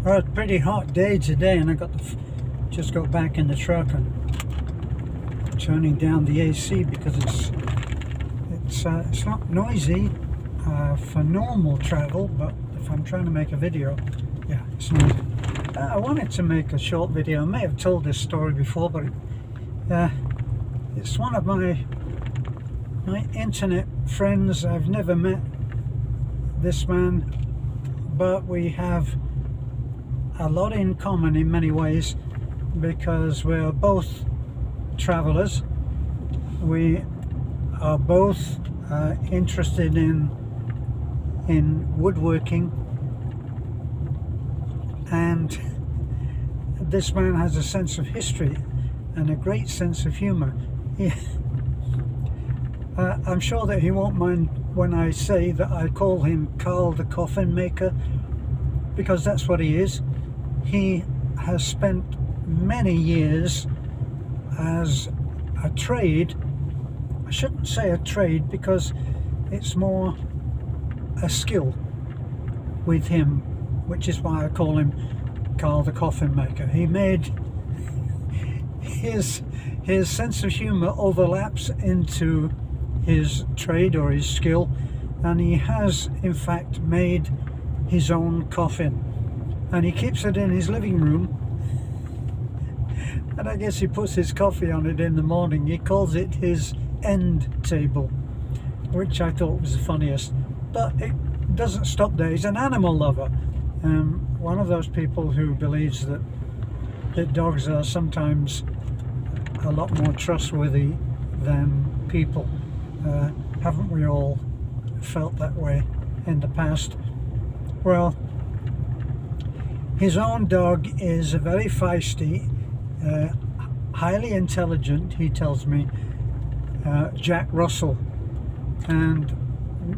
Well, it's a pretty hot day today, and I just got back in the truck and turning down the AC because it's not noisy for normal travel, but if I'm trying to make a video, yeah, it's noisy. I wanted to make a short video. I may have told this story before, but it's one of my internet friends. I've never met this man, but we have a lot in common in many ways because we're both travelers. We are both interested in woodworking, and this man has a sense of history and a great sense of humor. I'm sure that he won't mind when I say that I call him Karl the coffin maker, because that's what he is. He has spent many years as a trade. I shouldn't say a trade because it's more a skill with him, which is why I call him Karl the coffin maker. He made his sense of humor overlaps into his trade or his skill, and he has in fact made his own coffin, and he keeps it in his living room, and I guess he puts his coffee on it in the morning. He calls it his end table, which I thought was the funniest, but it doesn't stop there. He's an animal lover, one of those people who believes that dogs are sometimes a lot more trustworthy than people. Haven't we all felt that way in the past? Well, his own dog is a very feisty, highly intelligent, he tells me, Jack Russell. And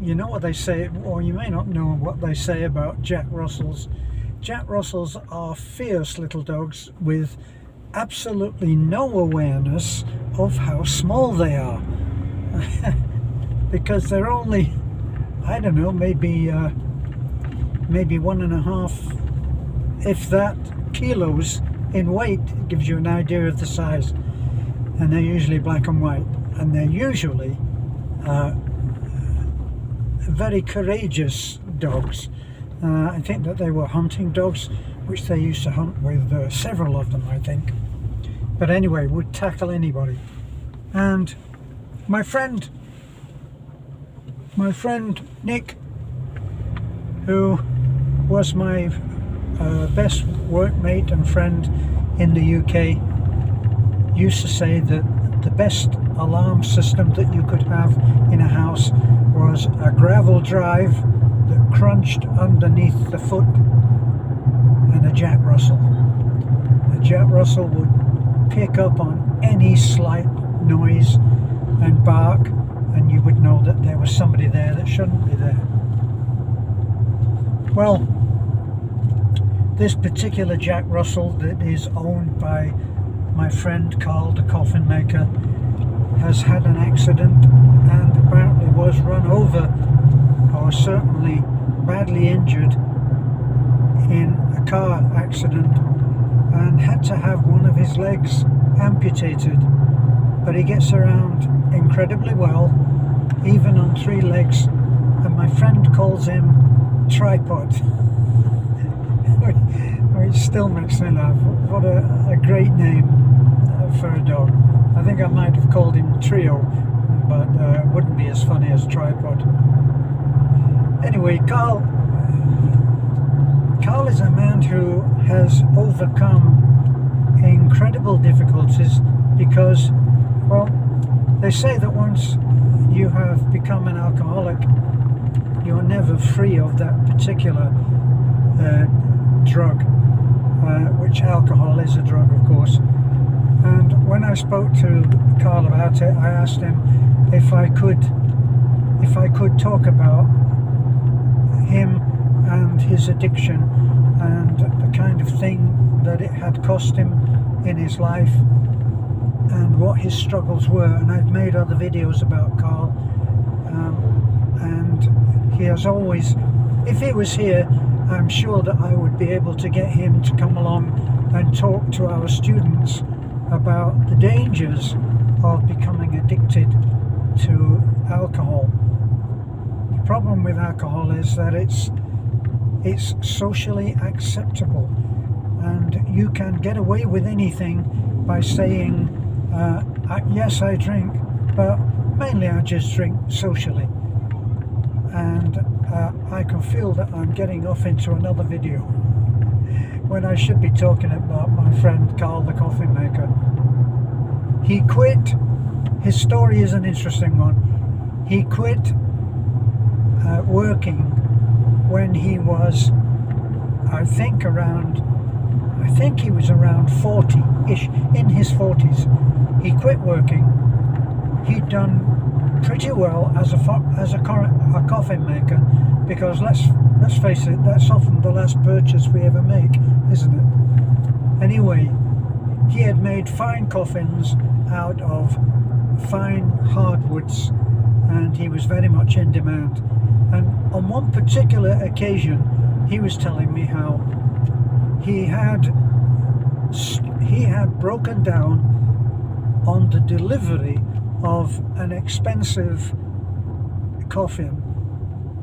you know what they say, or you may not know what they say about Jack Russells. Jack Russells are fierce little dogs with absolutely no awareness of how small they are. Because they're only, I don't know, maybe 1.5, if that, kilos in weight. It gives you an idea of the size. And they're usually black and white, and they're usually very courageous dogs. I think that they were hunting dogs, which they used to hunt with several of them, I think. But anyway, would tackle anybody. And my friend Nick, who was my best workmate and friend in the UK, used to say that the best alarm system that you could have in a house was a gravel drive that crunched underneath the foot, and a Jack Russell. A Jack Russell would pick up on any slight noise and bark, and you would know that there was somebody there that shouldn't be there. Well, this particular Jack Russell that is owned by my friend Karl the coffin maker has had an accident and apparently was run over, or certainly badly injured in a car accident, and had to have one of his legs amputated. But he gets around incredibly well, even on 3 legs, and my friend calls him Tripod, which still makes me laugh. What a great name for a dog. I think I might have called him Trio, but it wouldn't be as funny as Tripod. Anyway, Karl is a man who has overcome incredible difficulties because, well, they say that once you have become an alcoholic, you're never free of that particular drug, which alcohol is a drug, of course. And when I spoke to Karl about it, I asked him if I could talk about him and his addiction and the kind of thing that it had cost him in his life and what his struggles were. And I've made other videos about Karl, and he has always, if he was here, I'm sure that I would be able to get him to come along and talk to our students about the dangers of becoming addicted to alcohol. The problem with alcohol is that it's socially acceptable, and you can get away with anything by saying, yes, I drink, but mainly I just drink socially. And I can feel that I'm getting off into another video when I should be talking about my friend Karl the coffin maker. He quit. His story is an interesting one. He quit working when he was, I think he was around 40-ish, in his 40s. He quit working. He'd done pretty well as a coffin maker, because let's face it, that's often the last purchase we ever make, isn't it? Anyway, he had made fine coffins out of fine hardwoods, and he was very much in demand. And on one particular occasion, he was telling me how he had broken down on the delivery of an expensive coffin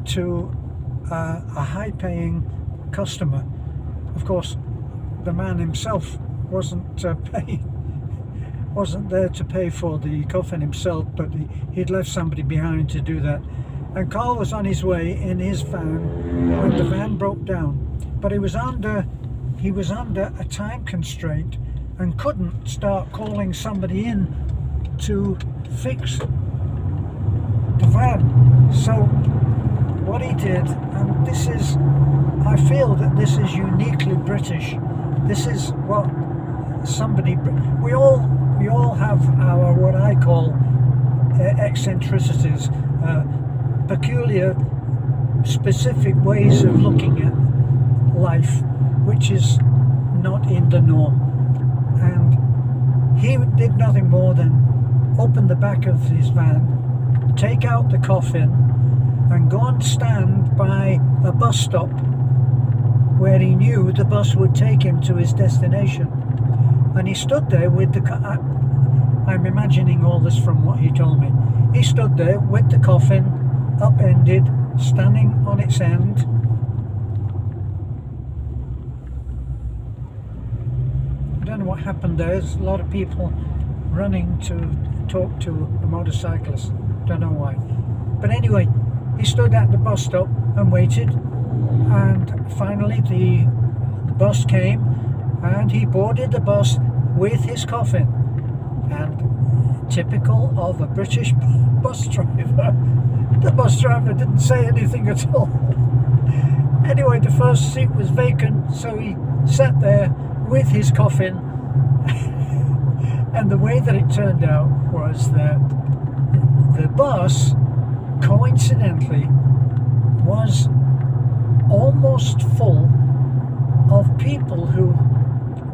to a high-paying customer. Of course, the man himself wasn't there to pay for the coffin himself, but he'd left somebody behind to do that. And Karl was on his way in his van when the van broke down, but he was under a time constraint and couldn't start calling somebody in to fix the van. So what he did, and I feel that this is uniquely British. This is what we all have our, what I call, eccentricities, peculiar, specific ways of looking at life, which is not in the norm. And he did nothing more than open the back of his van, take out the coffin, and go and stand by a bus stop where he knew the bus would take him to his destination. And he stood there with I'm imagining all this from what he told me. He stood there with the coffin upended, standing on its end. I don't know what happened there. There's a lot of people running to talk to a motorcyclist. Don't know why. But anyway, he stood at the bus stop and waited, and finally the bus came, and he boarded the bus with his coffin. And typical of a British bus driver, the bus driver didn't say anything at all. Anyway, the first seat was vacant, so he sat there with his coffin. And the way that it turned out was that the bus, coincidentally, was almost full of people who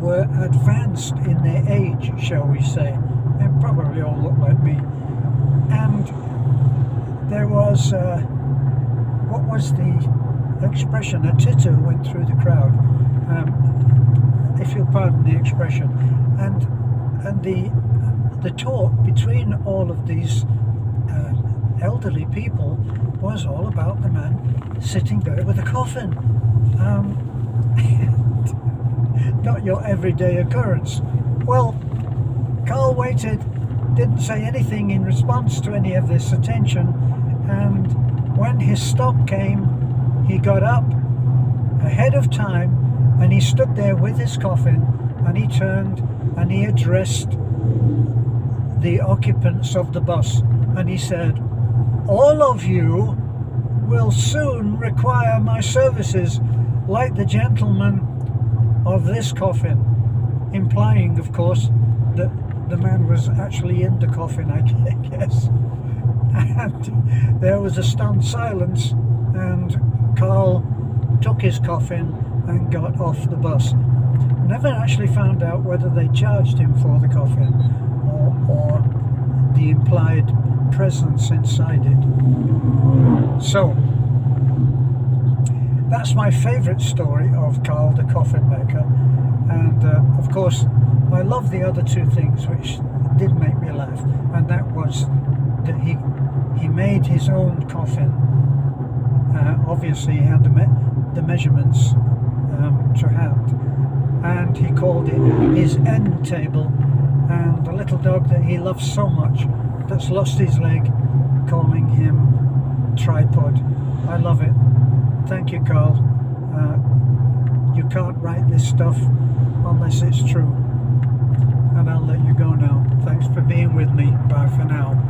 were advanced in their age, shall we say. They probably all looked like me. And there was, what was the expression? A titter went through the crowd, if you'll pardon the expression. And the talk between all of these elderly people was all about the man sitting there with a coffin. Not your everyday occurrence. Well, Karl waited, didn't say anything in response to any of this attention, and when his stop came, he got up ahead of time, and he stood there with his coffin, and he turned and he addressed the occupants of the bus, and he said, "All of you will soon require my services, like the gentleman of this coffin," implying, of course, that the man was actually in the coffin, I guess. And there was a stunned silence, and Karl took his coffin and got off the bus. Never actually found out whether they charged him for the coffin or the implied presence inside it. So that that's my favourite story of Karl the coffin maker. And of course, I love the other two things which did make me laugh, and that was that he made his own coffin. Obviously, he had the measurements to hand, and he called it his end table. And the little dog that he loves so much, that's lost his leg, calling him tripod. I love it. Thank you, Karl. You can't write this stuff unless it's true. And I'll let you go now. Thanks for being with me. Bye for now.